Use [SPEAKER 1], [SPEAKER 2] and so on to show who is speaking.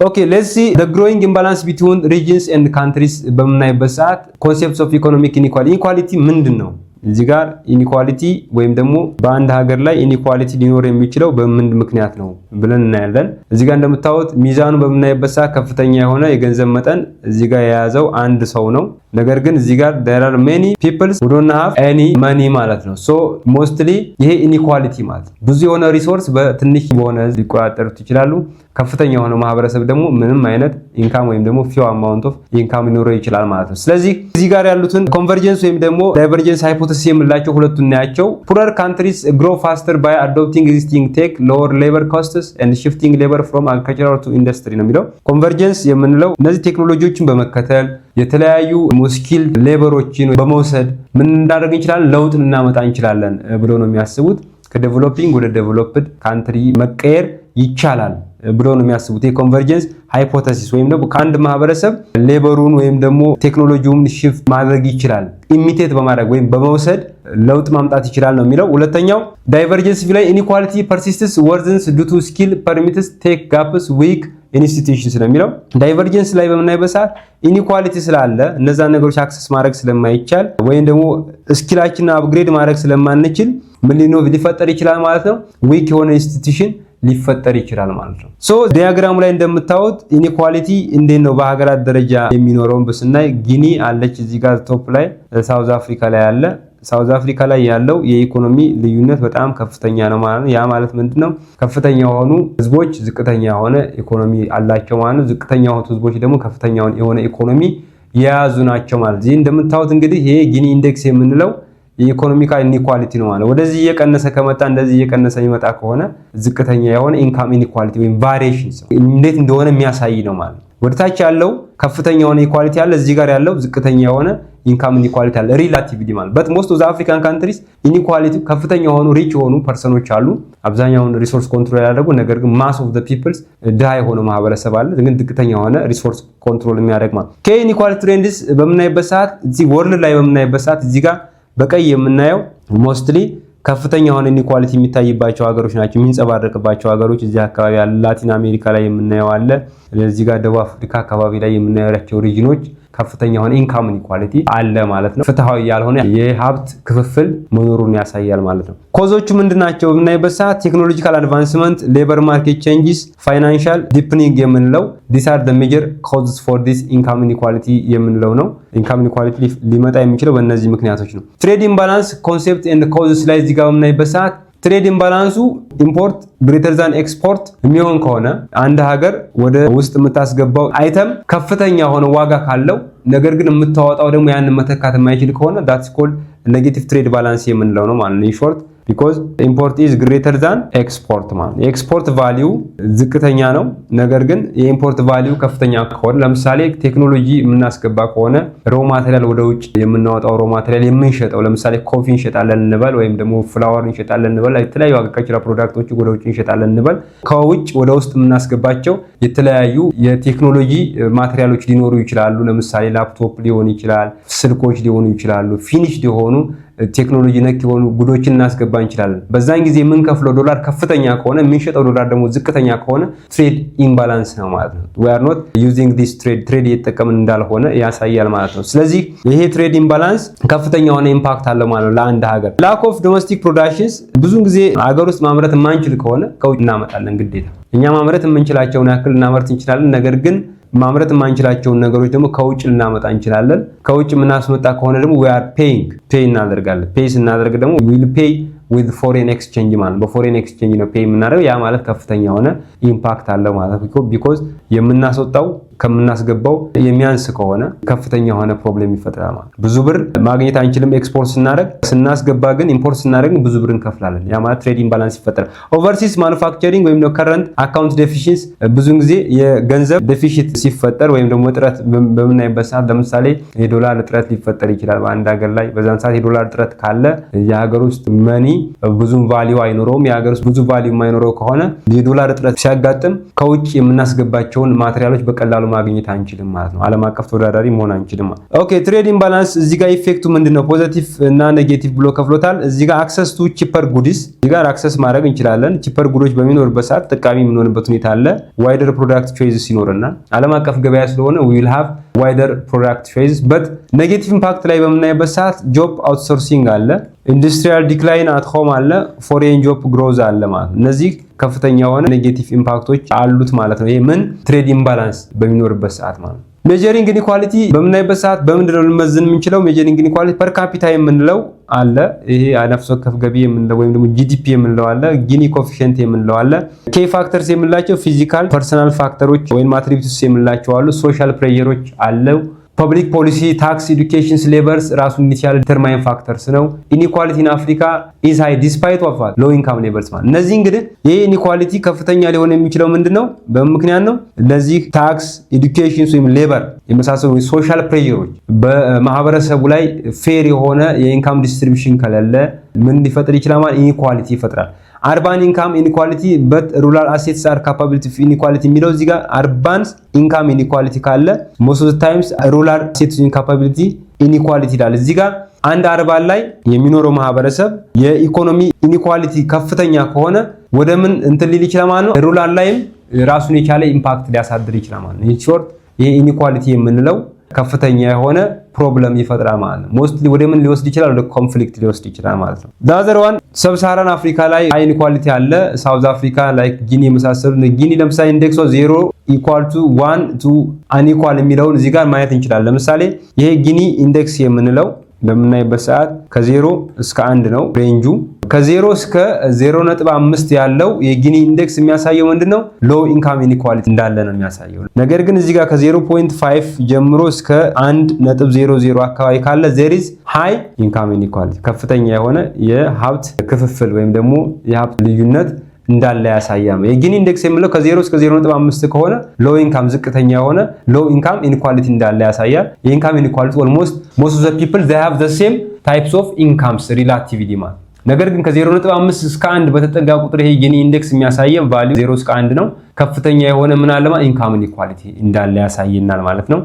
[SPEAKER 1] Okay, let's see the growing imbalance between regions and countries በምናይበት ሰዓት concepts of economic inequality ምንድን ነው? እዚህ ጋር ኢኒኳሊቲ ወይም ደግሞ በአንድ ሀገር ላይ ኢኒኳሊቲ ሊኖር የሚችለው በምን ምክንያት ነው ብለን እናያለን። እዚህ ጋር እንደምታዩት ሚዛኑ በምናይበት ሰዓት ከፍተኛ የሆነ የገንዘብ መጠን እዚህ ጋር የያዘው አንድ ሰው ነው። ነገር ግን እዚህ ጋር there are many people who don't have any money ማለት ነው። so mostly ይሄ ኢኒኳሊቲ ማለት ብዙ የሆነ ሪሶርስ በትንሽ በሆነ ሊቆጣጠሩት ይችላሉ። ከፍተኛ የሆነ ማህበረሰብ ደግሞ ምንም አይነት ኢንካም ወይም ደግሞ few amount of ኢንካም ሊኖረው ይችላል ማለት ነው። ስለዚህ እዚህ ጋር ያሉትን ኮንቨርጀንስ ወይም ደግሞ ዳይቨርጀንስ ሃይፖቴሲስ የምላቸው ሁለቱን እናያቸው። poorer countries grow faster by adopting existing tech, lower labor costs and shifting labor from agriculture to industry ነው የሚለው። ኮንቨርጀንስ የምንለው እነዚህ ቴክኖሎጂዎችን በመከተል የተለያዩ ስኪል ሌበሮችን በመውሰድ ምን እንዳደርግ እንችላለን ለውጥ እናመጣ እንችላለን ብሎ ነው የሚያስቡት። ከዴቨሎፒንግ ወደ ዴቨሎፕድ ካንትሪ መቀየር ይቻላል ብሎ ነው የሚያስቡት። የኮንቨርጀንስ ሃይፖቴሲስ ወይም ደግሞ ከአንድ ማህበረሰብ ሌበሩን ወይም ደግሞ ቴክኖሎጂውን shift ማድረግ ይችላል ኢሚቴት በማድረግ ወይም በመውሰድ ለውጥ ማምጣት ይችላል ነው የሚለው። ሁለተኛው ዳይቨርጀንስ ላይ ኢኒኳሊቲ persists worsens due to skill permits tech gaps weak ኢንስቲትዩሽንስ ነው የሚለው። ዳይቨርጀንስ ላይ በመናይበት ሰዓት ኢኒኳሊቲ ስላለ እነዛ ነገሮች አክሰስ ማድረግ ስለማይቻል ወይም ደግሞ ስኪላችንን አፕግሬድ ማድረግ ስለማንችል ምን ሊፈጠር ይችላል ማለት ነው ዊክ የሆነ ኢንስቲትዩሽን ሊፈጠር ይችላል ማለት ነው። ሶ ዲያግራሙ ላይ እንደምታዩት ኢኒኳሊቲ እንዴት ነው በሀገራት ደረጃ የሚኖረውን በስናይ ጊኒ አለች እዚህ ጋር ቶፕ ላይ፣ ሳውዝ አፍሪካ ላይ አለ። ሳውዝ አፍሪካ ላይ ያለው የኢኮኖሚ ልዩነት በጣም ከፍተኛ ነው ማለት ነው። ያ ማለት ምንድነው? ከፍተኛ የሆኑ ህዝቦች ዝቅተኛ የሆነ ኢኮኖሚ አላቸው ማለት ነው። ዝቅተኛ የሆኑ ህዝቦች ደግሞ ከፍተኛ የሆነ ኢኮኖሚ የያዙ ናቸው ማለት ነው። እንደምታዩት እንግዲህ ይሄ ጊኒ ኢንዴክስ የምንለው የኢኮኖሚካል ኢኒኳሊቲ ነው ማለት ነው። ወደዚህ እየቀነሰ ከመጣ እንደዚህ እየቀነሰ ይመጣ ከሆነ ዝቅተኛ የሆነ ኢንካም ኢኒኳሊቲ ወይም ቫሪዬሽንስ እንዴት እንደሆነ የሚያሳይ ነው ማለት ነው። ወደታች ያለው ከፍተኛ የሆነ ኢኳሊቲ አለ፣ እዚህ ጋር ያለው ዝቅተኛ የሆነ ኢንካም ኢኒኳሊቲ አለ ሪላቲቭሊ ማለት በት ሞስት ኦፍ ዘ አፍሪካን ካንትሪስ ኢኒኳሊቲ ከፍተኛ የሆኑ ሪች የሆኑ ፐርሰኖች አሉ አብዛኛውን ሪሶርስ ኮንትሮል ያደርጉ፣ ነገር ግን ማስ ኦፍ ዘ ፒፕልስ ድሃ የሆነ ማህበረሰብ አለ ግን ዝቅተኛ የሆነ ሪሶርስ ኮንትሮል የሚያደርግ ማለት። ከኢኒኳሊቲ ትሬንድስ በምናይበት ሰዓት እዚህ ወርልድ ላይ በምናይበት ሰዓት እዚህ ጋር በቀይ የምናየው ሞስትሊ ከፍተኛ የሆነ ኢኒኳሊቲ የሚታይባቸው ሀገሮች ናቸው የሚንጸባረቅባቸው ሀገሮች እዚህ አካባቢ ያለ ላቲን አሜሪካ ላይ የምናየው አለ፣ እዚህ ጋር ደቡብ አፍሪካ አካባቢ ላይ የምናያቸው ሪጅኖች ከፍተኛ የሆነ ኢንካም ኢኒኳሊቲ አለ ማለት ነው። ፍትሃዊ ያልሆነ የሀብት ክፍፍል መኖሩን ያሳያል ማለት ነው። ኮዞቹ ምንድናቸው በምናይበት ሰዓት ቴክኖሎጂካል አድቫንስመንት፣ ሌበር ማርኬት ቼንጅስ፣ ፋይናንሻል ዲፕኒንግ የምንለው these are the major causes for this income inequality የምንለው ነው። ኢንካም ኢኒኳሊቲ ሊመጣ የሚችለው በእነዚህ ምክንያቶች ነው። ትሬድ ኢምባላንስ ኮንሴፕት ኤንድ ኮዝስ ላይ እዚህ ጋር በምናይበት ሰዓት ትሬድ ኢምባላንሱ ኢምፖርት ግሬተር ዛን ኤክስፖርት የሚሆን ከሆነ አንድ ሀገር ወደ ውስጥ የምታስገባው አይተም ከፍተኛ ሆነ ዋጋ ካለው ነገር ግን የምታወጣው ደግሞ ያንን መተካት የማይችል ከሆነ that's called negative trade balance የምንለው ነው ማለት ነው። ሾርት because import is greater than export ማለት የኤክስፖርት ቫልዩ ዝቅተኛ ነው ነገር ግን የኢምፖርት ቫልዩ ከፍተኛ ከሆነ ለምሳሌ ቴክኖሎጂ የምናስገባ ከሆነ ሮ ማቴሪያል ወደ ውጭ የምናወጣው ሮ ማቴሪያል የምንሸጠው ለምሳሌ ኮፊ እንሸጣለን እንበል ወይም ደግሞ ፍላወር እንሸጣለን እንበል የተለያዩ አግሪካልቸራል ፕሮዳክቶች ወደ ውጭ እንሸጣለን እንበል ከውጭ ወደ ውስጥ የምናስገባቸው የተለያዩ የቴክኖሎጂ ማቴሪያሎች ሊኖሩ ይችላሉ። ለምሳሌ ላፕቶፕ ሊሆን ይችላል፣ ስልኮች ሊሆኑ ይችላሉ፣ ፊኒሽድ የሆኑ ቴክኖሎጂ ነክ የሆኑ ጉዶችን እናስገባ እንችላለን። በዛን ጊዜ የምንከፍለው ዶላር ከፍተኛ ከሆነ የምንሸጠው ዶላር ደግሞ ዝቅተኛ ከሆነ ትሬድ ኢምባላንስ ነው ማለት ነው። we are not using this trade እየተጠቀምን እንዳልሆነ ያሳያል ማለት ነው። ስለዚህ ይሄ ትሬድ ኢምባላንስ ከፍተኛ የሆነ ኢምፓክት አለው ማለት ነው ለአንድ ሀገር። lack of domestic productions ብዙ ጊዜ ሀገር ውስጥ ማምረት የማንችል ከሆነ ከውጭ እናመጣለን ግዴታ። እኛ ማምረት የምንችላቸውን ያክል እናመርት እንችላለን ነገር ግን ማምረት የማንችላቸውን ነገሮች ደግሞ ከውጭ ልናመጣ እንችላለን። ከውጭ የምናስመጣ ከሆነ ደግሞ we are paying እናደርጋለን። ፔይ ስናደርግ ደግሞ will pay with foreign exchange ማለት በፎሬን ኤክስቼንጅ ነው ፔይ የምናደርገው። ያ ማለት ከፍተኛ የሆነ ኢምፓክት አለው ማለት ነው። because የምናስወጣው ከምናስገባው የሚያንስ ከሆነ ከፍተኛ የሆነ ፕሮብሌም ይፈጥራል ማለት ብዙ ብር ማግኘት አንችልም ኤክስፖርት ስናደርግ፣ ስናስገባ ግን ኢምፖርት ስናደርግ ብዙ ብር እንከፍላለን። ያ ማለት ትሬድ ኢምባላንስ ይፈጠራል። ኦቨርሲስ ማኑፋክቸሪንግ ወይም ከረንት አካውንት ዴፊሺንስ ብዙ ጊዜ የገንዘብ ዴፊሲት ሲፈጠር ወይም ደግሞ እጥረት በምናይበት ሰዓት ለምሳሌ የዶላር እጥረት ሊፈጠር ይችላል በአንድ ሀገር ላይ። በዛን ሰዓት የዶላር እጥረት ካለ የሀገር ውስጥ መኒ ብዙም ቫልዩ አይኖረውም። የሀገር ውስጥ ብዙ ቫልዩ የማይኖረው ከሆነ የዶላር እጥረት ሲያጋጥም ከውጭ የምናስገባቸውን ማቴሪያሎች በቀላሉ በቀላሉ ማግኘት አንችልም ማለት ነው። ዓለም አቀፍ ተወዳዳሪ መሆን አንችልም። ኦኬ ትሬድ ኢምባላንስ እዚህ ጋር ኢፌክቱ ምንድነው? ፖዚቲቭ እና ኔጌቲቭ ብሎ ከፍሎታል። እዚህ ጋር አክሰስ ቱ ቺፐር ጉድስ እዚህ ጋር አክሰስ ማድረግ እንችላለን። ቺፐር ጉዶች በሚኖርበት ሰዓት ተጠቃሚ የምንሆንበት ሁኔታ አለ። ዋይደር ፕሮዳክት ቾይስ ይኖርና ዓለም አቀፍ ገበያ ስለሆነ we will have wider product choices but ኔጌቲቭ ኢምፓክት ላይ በምናይበት ሰዓት ጆብ አውትሶርሲንግ አለ፣ ኢንዱስትሪያል ዲክላይን አት ሆም አለ፣ ፎሬን ጆብ ግሮዝ አለ ማለት ነው። እነዚህ ከፍተኛ የሆነ ኔጌቲቭ ኢምፓክቶች አሉት ማለት ነው። ይሄ ምን ትሬድ ኢምባላንስ በሚኖርበት ሰዓት ማለት ነው። ሜጀሪንግ ኢኒኳሊቲ በምናይበት ሰዓት በምንድነው ልንመዝን የምንችለው? ሜጀሪንግ ኢኒኳሊቲ ፐር ካፒታ የምንለው አለ። ይሄ ነፍስ ወከፍ ገቢ የምንለው ወይም ደግሞ ጂዲፒ የምንለው አለ። ጊኒ ኮኤፊሺየንት የምንለው አለ። ኬ ፋክተርስ የምንላቸው ፊዚካል ፐርሰናል ፋክተሮች ወይም አትሪቢዩትስ የምንላቸው አሉ። ሶሻል ፕሬየሮች አለው። ፐብሊክ ፖሊሲ፣ ታክስ፣ ኤዱኬሽን፣ ሌበርስ ራሱን ኢኒሻል ዲተርማይን ፋክተርስ ነው። ኢኒኳሊቲ ኢን አፍሪካ ኢዝ ሃይ ዲስፓይት ኦፍ ሎ ኢንካም ሌበርስ ማለት እነዚህ እንግዲህ ይሄ ኢኒኳሊቲ ከፍተኛ ሊሆን የሚችለው ምንድነው? በምክንያት ነው። ለዚህ ታክስ፣ ኤዱኬሽን ወይም ሌበር የመሳሰሉ ሶሻል ፕሬየሮች በማህበረሰቡ ላይ ፌር የሆነ የኢንካም ዲስትሪቢዩሽን ከሌለ ምን ሊፈጥር ይችላል ማለት ኢኒኳሊቲ ይፈጥራል። አርባን ኢንካም ኢኒኳሊቲ በት ሩራል አሴትስ አር ካፓቢሊቲ ኦፍ ኢኒኳሊቲ የሚለው እዚህ ጋር አርባንስ ኢንካም ኢኒኳሊቲ ካለ ሞስት ኦፍ ዘ ታይምስ ሩራል አሴትስ ኢንካፓቢሊቲ ኢኒኳሊቲ ይላል። እዚህ ጋር አንድ አርባን ላይ የሚኖረው ማህበረሰብ የኢኮኖሚ ኢኒኳሊቲ ከፍተኛ ከሆነ ወደ ምን እንትን ሊል ይችላል ማለት ነው። ሩራል ላይም ራሱን የቻለ ኢምፓክት ሊያሳድር ይችላል ማለት ነው። ሾርት ይሄ ኢኒኳሊቲ የምንለው ከፍተኛ የሆነ ፕሮብለም ይፈጥራል ማለት ነው። ሞስትሊ ወደ ምን ሊወስድ ይችላል? ወደ ኮንፍሊክት ሊወስድ ይችላል ማለት ነው። ዳዘር ዋን ሰብሳራን አፍሪካ ላይ ሃይ ኢኒኳሊቲ አለ። ሳውዝ አፍሪካ ላይክ ጊኒ የመሳሰሉ ጊኒ ለምሳሌ ኢንዴክስ 0 ኢኳል ቱ 1 ቱ አንኢኳል የሚለውን እዚህ ጋር ማየት እንችላለን። ለምሳሌ ይሄ ጊኒ ኢንዴክስ የምንለው በምናይበት ሰዓት ከ0 እስከ 1 ነው ሬንጁ። ከ0 እስከ 0.5 ያለው የጊኒ ኢንዴክስ የሚያሳየው ምንድነው? ሎው ኢንካም ኢኒኳሊቲ እንዳለ ነው የሚያሳየው። ነገር ግን እዚህ ጋር ከ0.5 ጀምሮ እስከ 1.00 አካባቢ ካለ there is high income inequality ከፍተኛ የሆነ የሀብት ክፍፍል ወይም ደግሞ የሀብት ልዩነት እንዳለ ያሳያል። የጊኒ ኢንዴክስ የሚለው ከ0 እስከ 0.5 ከሆነ ሎው ኢንካም ዝቅተኛ የሆነ ሎው ኢንካም ኢኒኳሊቲ እንዳለ ያሳያል። የኢንካም ኢኒኳሊቲ ኦልሞስት most of the people they have the same types of incomes relatively ማለት ነገር ግን ከ0.5 እስከ 1 በተጠጋ ቁጥር ይሄ ጊኒ ኢንዴክስ የሚያሳየው ቫልዩ 0 እስከ 1 ነው። ከፍተኛ የሆነ ምን አለማ ኢንካም ኢኒኳሊቲ እንዳለ ያሳየናል ማለት ነው።